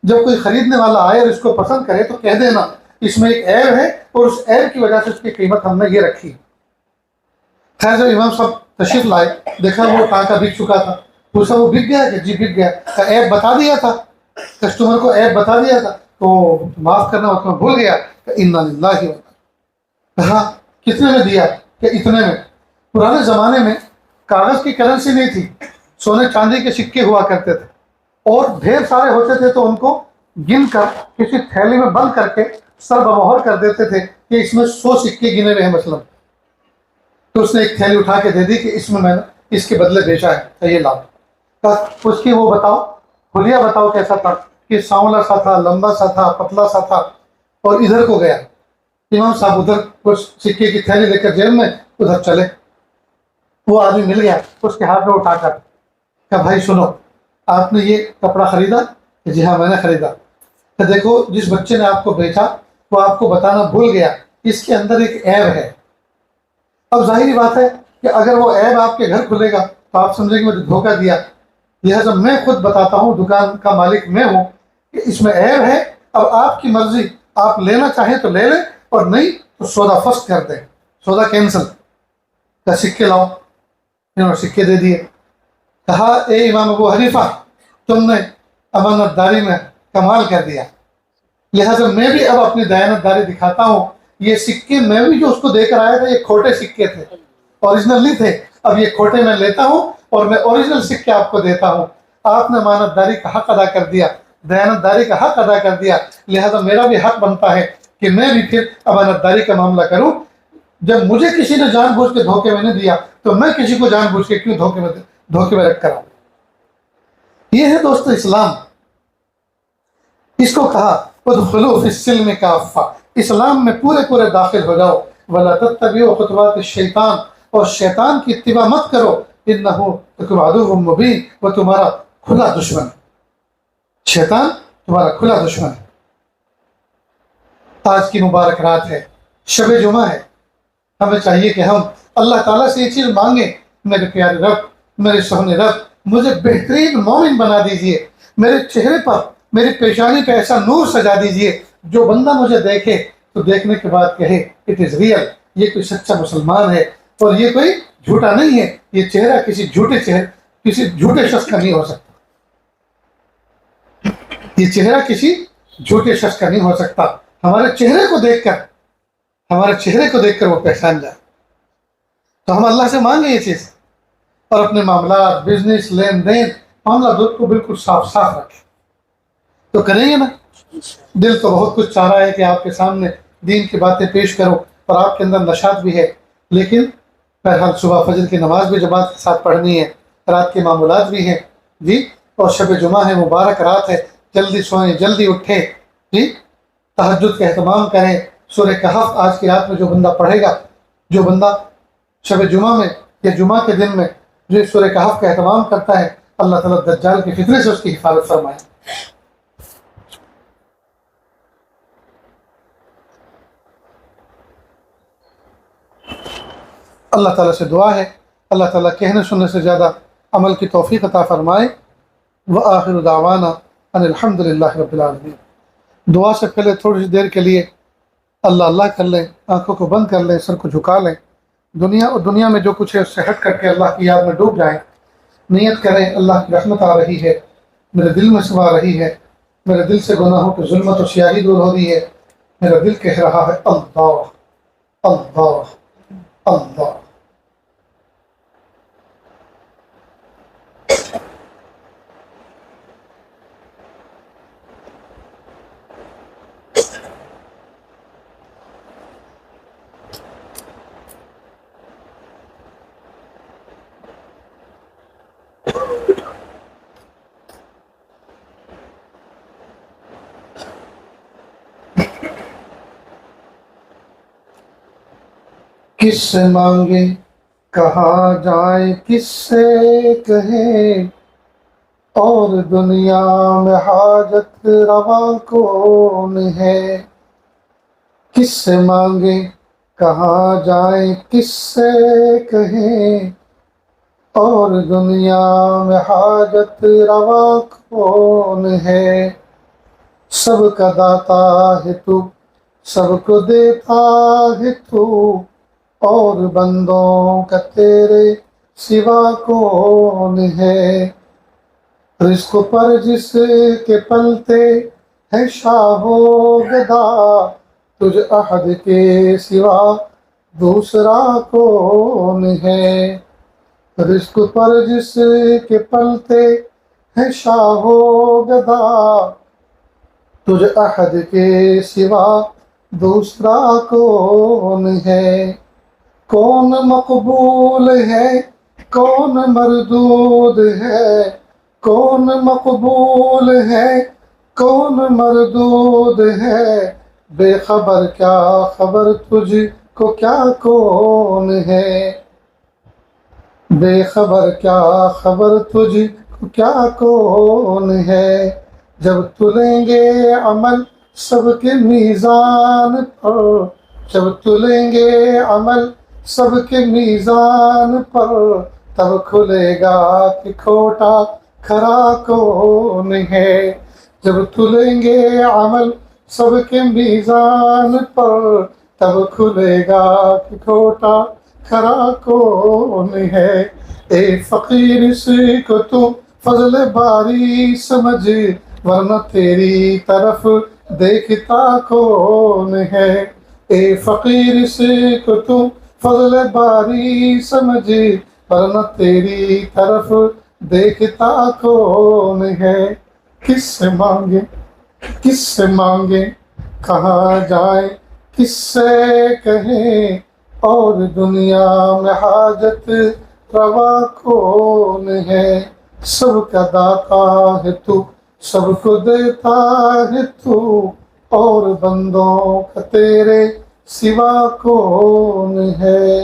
جب کوئی خریدنے والا آئے اور اس کو پسند کرے تو کہہ دینا اس میں ایک عیب ہے اور اس عیب کی وجہ سے اس کی قیمت ہم نے یہ رکھی. خیر جب امام صاحب تشریف لائے، دیکھا وہ ٹانکا بک چکا تھا. پوچھا وہ بک گیا کہ جی بک گیا. عیب بتا دیا تھا، کسٹمر کو عیب بتا دیا تھا تو معاف کرنا اس میں بھول گیا کہ انا للہ. کہا کتنے میں دیا کہ اتنے میں. پرانے زمانے میں کاغذ کی کرنسی نہیں تھی، سونے چاندی کے سکے ہوا کرتے تھے اور ڈھیر سارے ہوتے تھے تو ان کو گن کر کسی تھیلی میں بند کر کے سر بمہر کر دیتے تھے کہ اس میں 100 سکے گنے ہوئے ہیں مثلا. تو اس نے ایک تھیلی اٹھا کے دے دی کہ اس میں نے اس کے بدلے بیچا ہے، یہ لاؤ. اس کی وہ بتاؤ حلیہ بتاؤ کیسا تھا، کہ سانولا سا تھا، لمبا سا تھا، پتلا سا تھا. اور ادھر کو گیا امام صاحب، ادھر کچھ سکے کی تھیلی لے کر جیب میں ادھر چلے. وہ آدمی مل گیا، اس کے ہاتھ میں اٹھا کر کہ بھائی سنو، آپ نے یہ کپڑا خریدا؟ کہ جی ہاں میں نے خریدا. کہ دیکھو جس بچے نے آپ کو بیچا وہ آپ کو بتانا بھول گیا اس کے اندر ایک عیب ہے. اب ظاہری بات ہے کہ اگر وہ عیب آپ کے گھر کھلے گا تو آپ سمجھیں گے مجھے دھوکہ دیا. لہٰذا میں خود بتاتا ہوں، دکان کا مالک میں ہوں، کہ اس میں عیب ہے. اب آپ کی مرضی، آپ لینا چاہیں تو لے لیں اور نہیں تو سودا فسخ کر دیں، سودا کینسل. کا سکے لاؤ، انہوں نے سکے دے دیے. کہا اے امام ابو حنیفہ تم نے امانت داری میں کمال کر دیا، لہٰذا میں بھی اب اپنی دیانت داری دکھاتا ہوں. یہ سکے میں بھی جو اس کو دے کر آیا تھا یہ کھوٹے سکے تھے، اوریجنل نہیں تھے. اب یہ کھوٹے میں لیتا ہوں اور میں اوریجنل سکے آپ کو دیتا ہوں. آپ نے امانت داری کا حق ادا کر دیا، دیانت داری کا حق ادا کر دیا، لہٰذا میرا بھی حق بنتا ہے کہ میں بھی پھر امانت داری کا معاملہ کروں. جب مجھے کسی نے جان بوجھ کے دھوکے میں نہیں دیا تو میں کسی کو جان بوجھ کے کیوں دھوکے میں رکھ کر آؤں. یہ ہے دوستو اسلام. اس کو کہا ادخلوا فی السلم کافہ، اسلام میں پورے پورے داخل ہو جاؤ. ولا تتبعوا خطوات الشیطان، اور شیطان کی اتباع مت کرو. انہ لکم عدو مبین، وہ تمہارا کھلا دشمن. شیطان تمہارا کھلا دشمن ہے. آج کی مبارک رات ہے، شب جمعہ ہے. ہمیں چاہیے کہ ہم اللہ تعالیٰ سے یہ چیز مانگیں، میرے پیارے رب، میرے سونے رب، مجھے بہترین مومن بنا دیجئے. میرے چہرے پر، میری پیشانی پہ ایسا نور سجا دیجئے جو بندہ مجھے دیکھے تو دیکھنے کے بعد کہے اٹ از ریئل، یہ کوئی سچا مسلمان ہے اور یہ کوئی جھوٹا نہیں ہے. یہ چہرہ کسی جھوٹے شخص کا نہیں ہو سکتا. یہ چہرہ کسی جھوٹے شخص کا نہیں ہو سکتا. ہمارے چہرے کو دیکھ کر وہ پہچان جائے. تو ہم اللہ سے مانگیں یہ چیز، اور اپنے معاملات، بزنس، لین دین، معاملہ کو بالکل صاف صاف رکھیں. تو کریں گے نا. دل تو بہت کچھ چاہ رہا ہے کہ آپ کے سامنے دین کی باتیں پیش کرو اور آپ کے اندر نشاط بھی ہے، لیکن بہرحال صبح فجر کی نماز بھی جماعت کے ساتھ پڑھنی ہے، رات کے معمولات بھی ہیں جی، اور شب جمعہ ہے، مبارک رات ہے. جلدی سوئیں، جلدی اٹھیں جی، تہجد کا اہتمام کریں. سورہ کہف آج کی رات میں جو بندہ پڑھے گا، جو بندہ شب جمعہ میں یا جمعہ کے دن میں جو سورہ کہف کا اہتمام کرتا ہے، اللہ تعالیٰ دجال کے فتنے سے اس کی حفاظت فرمائے. اللہ تعالیٰ سے دعا ہے اللہ تعالیٰ کہنے سننے سے زیادہ عمل کی توفیق عطا فرمائے. وآخر دعوانا ان الحمد للہ رب العالمین. دعا سے پہلے تھوڑی سی دیر کے لیے اللہ اللہ کر لیں، آنکھوں کو بند کر لیں، سر کو جھکا لیں. دنیا میں جو کچھ ہے اس سے ہٹ کر کے اللہ کی یاد میں ڈوب جائیں. نیت کریں اللہ کی رحمت آ رہی ہے، میرے دل میں سما رہی ہے، میرے دل سے گناہوں کی ظلمت و سیاہی دور ہو رہی ہے. میرا دل کہہ رہا ہے اللہ اللہ اللہ. کس سے مانگے کہاں جائیں کس سے کہیں اور دنیا میں حاجت روا کون ہے؟ کس سے مانگیں کہاں جائیں کس سے کہیں اور دنیا میں حاجت روا کون ہے؟ سب کا داتا ہے تو، سب کو دیتا ہے تو، اور بندوں کا تیرے سوا کون ہے؟ رزق پر جس کے پلتے ہے شاہ و گدا، تجھ احد کے سوا دوسرا کون ہے؟ رزق پر جس کے پلتے ہے شاہ و گدا، تجھ احد کے سوا دوسرا کون ہے؟ کون مقبول ہے کون مردود ہے؟ کون مقبول ہے کون مردود ہے؟ بے خبر کیا خبر تجھ کو کیا کون ہے؟ بے خبر کیا خبر تجھ کو کیا کون ہے؟ جب تلیں گے عمل سب کے میزان پر، جب تلیں گے عمل سب کے میزان پر، تب کھلے گا کہ کھوٹا کھرا کون ہے؟ جب تلیں گے عمل سب کے میزان پر، تب کھلے گا کہ کھوٹا کھرا کون ہے؟ اے فقیر اس کو تو فضل باری سمجھ، ورنہ تیری طرف دیکھتا کون ہے؟ اے فقیر اس کو تو فضل باری سمجھ، ورنہ تیری طرف دیکھتا کون ہے؟ کس سے مانگے کس سے مانگے کہاں جائیں کس سے کہیں اور دنیا میں حاجت روا کون ہے؟ سب کا داتا ہے تو، سب کو دیتا ہے تو، اور بندوں کا تیرے سوا کون ہے؟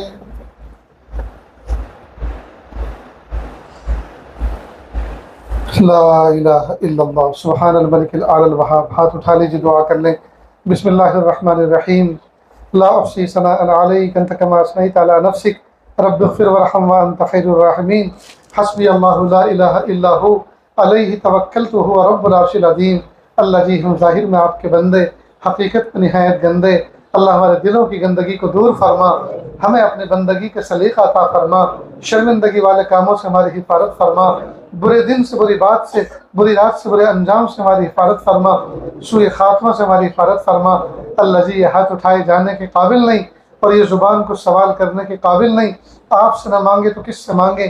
لا الہ الا اللہ سبحان الملک الاعلی الوہاب۔ ہاتھ اٹھا لیجیے، دعا کر لیں۔ بسم اللہ الرحمن الرحیم۔ لا احصی ثناء علیک انت کما اثنیت علی نفسک رب اغفر وارحم وانت خیر الراحمین۔ حسبی اللہ لا الہ الا ہو علیہ توکلت وہو رب العرش العظیم۔ اللہ جی، ہم ظاہر میں آپ کے بندے، حقیقت میں نہایت گندے۔ اللہ ہمارے دلوں کی گندگی کو دور فرما، ہمیں اپنے بندگی کے سلیقہ عطا فرما، شرمندگی والے کاموں سے ہماری حفاظت فرما، برے دن سے، بری بات سے، بری رات سے، برے انجام سے ہماری حفاظت فرما، سوء خاتمہ سے ہماری حفاظت فرما۔ اللہ جی، یہ ہاتھ اٹھائے جانے کے قابل نہیں اور یہ زبان کو سوال کرنے کے قابل نہیں۔ آپ سے نہ مانگے تو کس سے مانگے؟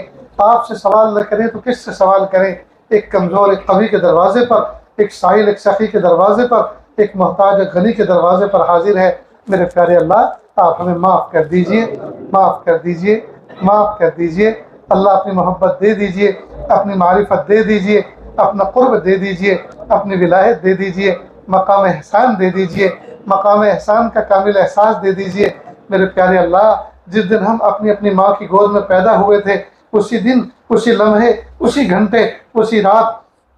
آپ سے سوال نہ کریں تو کس سے سوال کریں؟ ایک کمزور ایک قوی کے دروازے پر، ایک سائل ایک سخی کے دروازے پر، ایک محتاج ایک غنی کے دروازے پر حاضر ہے۔ میرے پیارے اللہ، آپ ہمیں معاف کر دیجئے، معاف کر دیجئے، معاف کر دیجئے۔ اللہ اپنی محبت دے دیجئے، اپنی معرفت دے دیجئے، اپنا قرب دے دیجئے، اپنی ولایت دے دیجئے، مقام احسان دے دیجئے، مقام احسان کا کامل احساس دے دیجئے۔ میرے پیارے اللہ، جس دن ہم اپنی اپنی ماں کی گود میں پیدا ہوئے تھے، اسی دن، اسی لمحے، اسی گھنٹے، اسی رات،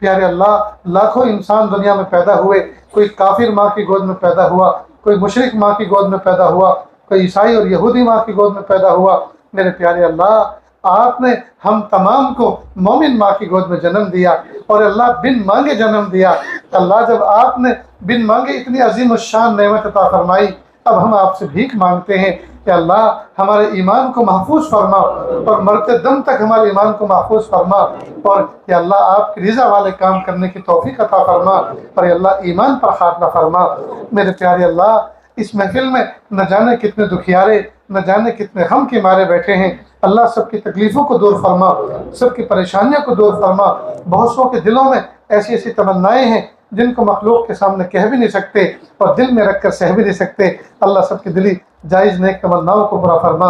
پیارے اللہ، لاکھوں انسان دنیا میں پیدا ہوئے۔ کوئی کافر ماں کی گود میں پیدا ہوا، کوئی مشرک ماں کی گود میں پیدا ہوا، کوئی عیسائی اور یہودی ماں کی گود میں پیدا ہوا۔ میرے پیارے اللہ، آپ نے ہم تمام کو مومن ماں کی گود میں جنم دیا، اور اللہ بن مانگے جنم دیا۔ اللہ، جب آپ نے بن مانگے اتنی عظیم الشان نعمت عطا فرمائی، اب ہم آپ سے بھیک مانگتے ہیں کہ اللہ ہمارے ایمان کو محفوظ فرما، اور مرتے دم تک ہمارے ایمان کو محفوظ فرما، اور یا اللہ آپ کی رضا والے کام کرنے کی توفیق عطا فرما، اور یا اللہ ایمان پر خاتمہ فرما۔ میرے پیارے اللہ، اس محفل میں نہ جانے کتنے دکھیارے، نہ جانے کتنے غم کے مارے بیٹھے ہیں۔ اللہ سب کی تکلیفوں کو دور فرما، سب کی پریشانیوں کو دور فرما۔ بہت سو کے دلوں میں ایسی ایسی تمنائیں ہیں جن کو مخلوق کے سامنے کہہ بھی نہیں سکتے اور دل میں رکھ کر سہ بھی نہیں سکتے۔ اللہ سب کی دلی جائز نیک تمناؤں کو پورا فرما۔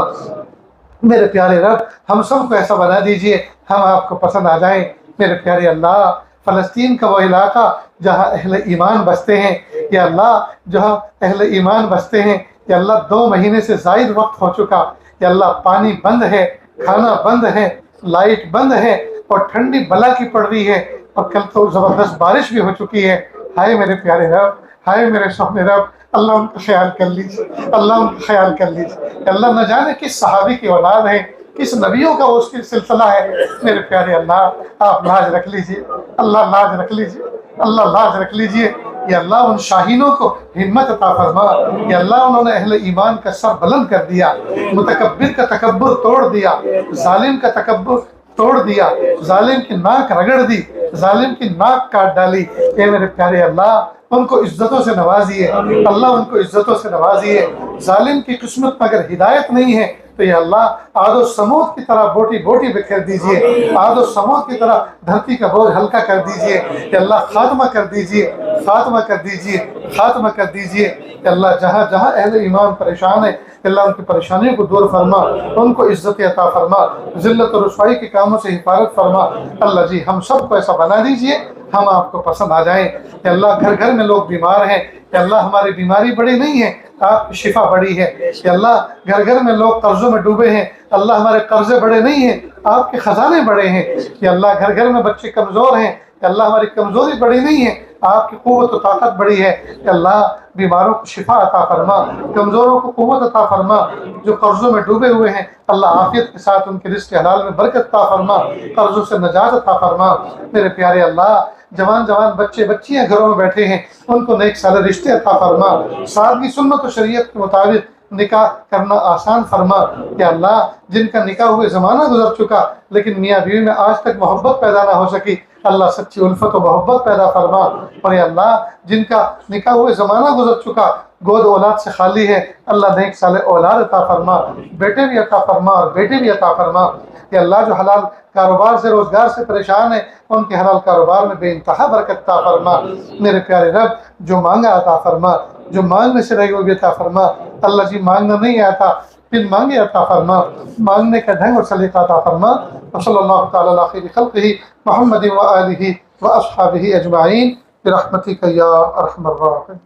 میرے پیارے رب، ہم سب کو ایسا بنا دیجئے ہم آپ کو پسند آ جائیں۔ میرے پیارے اللہ، فلسطین کا وہ علاقہ جہاں اہل ایمان بستے ہیں، یا اللہ جہاں اہل ایمان بستے ہیں، یا اللہ 2 مہینے سے زائد وقت ہو چکا، یا اللہ پانی بند ہے، کھانا بند ہے، لائٹ بند ہے اور ٹھنڈی بلا کی پڑ رہی ہے، اور کل تو زبردست بارش بھی ہو چکی ہے۔ ہائے میرے پیارے رب، ہائے میرے سونے رب، اللہ ان کا خیال کر لیجیے، اللہ ان کا خیال کر لیجیے۔ اللہ نہ جانے کس صحابی کی اولاد ہے، کس نبیوں کا اس کی سلسلہ ہے۔ میرے پیارے اللہ، آپ لاج رکھ لیجیے، اللہ لاج رکھ لیجیے، اللہ لاج رکھ لیجیے۔ یا اللہ ان شاہینوں کو ہمت عطا فرما، یا اللہ انہوں نے اہل ایمان کا سر بلند کر دیا، متکبر کا تکبر توڑ دیا، ظالم کا تکبر توڑ دیا، ظالم کی ناک رگڑ دی، ظالم کی ناک کاٹ ڈالی۔ اے میرے پیارے اللہ، ان کو عزتوں سے نوازیے، اللہ ان کو عزتوں سے نوازیے۔ ظالم کی قسمت میں اگر ہدایت نہیں ہے تو یا اللہ عاد و سمود کی طرح بوٹی بوٹی بکھیر دیجئے، عاد و سمود کی طرح دھرتی کا بوجھ ہلکا کر دیجئے۔ یا اللہ خاتمہ کر دیجئے، خاتمہ کر دیجئے، خاتمہ کر دیجئے۔ یا اللہ جہاں جہاں اہل ایمان پریشان ہے، اللہ ان کی پریشانیوں کو دور فرما، ان کو عزت عطا فرما، ذلت و رسوائی کے کاموں سے حفاظت فرما۔ اللہ جی ہم سب کو ایسا بنا دیجئے ہم آپ کو پسند آ جائیں۔ یا اللہ گھر گھر میں لوگ بیمار ہیں، یا اللہ ہماری بیماری بڑی نہیں ہے، آپ کی شفا بڑی ہے۔ یا اللہ گھر گھر میں لوگ قرضوں میں ڈوبے ہیں، اللہ ہمارے قرضے بڑے نہیں ہیں، آپ کے خزانے بڑے ہیں۔ یا اللہ گھر گھر میں بچے کمزور ہیں، یا اللہ ہماری کمزوری بڑی نہیں ہے، آپ کی قوت و طاقت بڑی ہے۔ یا اللہ بیماروں کو شفا عطا فرما، کمزوروں کو قوت عطا فرما، جو قرضوں میں ڈوبے ہوئے ہیں اللہ عافیت کے ساتھ ان کے رزق حلال میں برکت عطا فرما، قرضوں سے نجات عطا فرما۔ میرے پیارے اللہ جوان جوان بچے بچیاں گھروں میں بیٹھے ہیں، ان کو نیک سالے رشتے عطا فرما، سادگی سنت و شریعت کے مطابق نکاح کرنا آسان فرما۔ یا اللہ جن کا نکاح ہوئے زمانہ گزر چکا لیکن میاں بیوی میں آج تک محبت پیدا نہ ہو سکی، اللہ سچی الفت و محبت پیدا فرما۔ اور یا اللہ جن کا نکاح ہوئے زمانہ گزر چکا گود اولاد سے خالی ہے، اللہ نیک سال اولاد عطا فرما، بیٹے بھی عطا فرما اور بیٹے بھی عطا فرما۔ یا اللہ جو حلال کاروبار سے روزگار سے پریشان ہے ان کے حلال کاروبار میں بے انتہا برکت عطا فرما۔ میرے پیارے رب جو مانگا عطا فرما، جو مانگنے سے رہی وہ بھی عطا فرما۔ اللہ جی مانگنا نہیں آتا پھر مانگے عطا فرما، مانگنے کا ڈھنگ اور سلیقہ عطا فرما۔ وصلی اللہ تعالی علی خیر خلقہ محمد و آلہ و اصحابہ اجمعین برحمتک یا ارحم الراحمین۔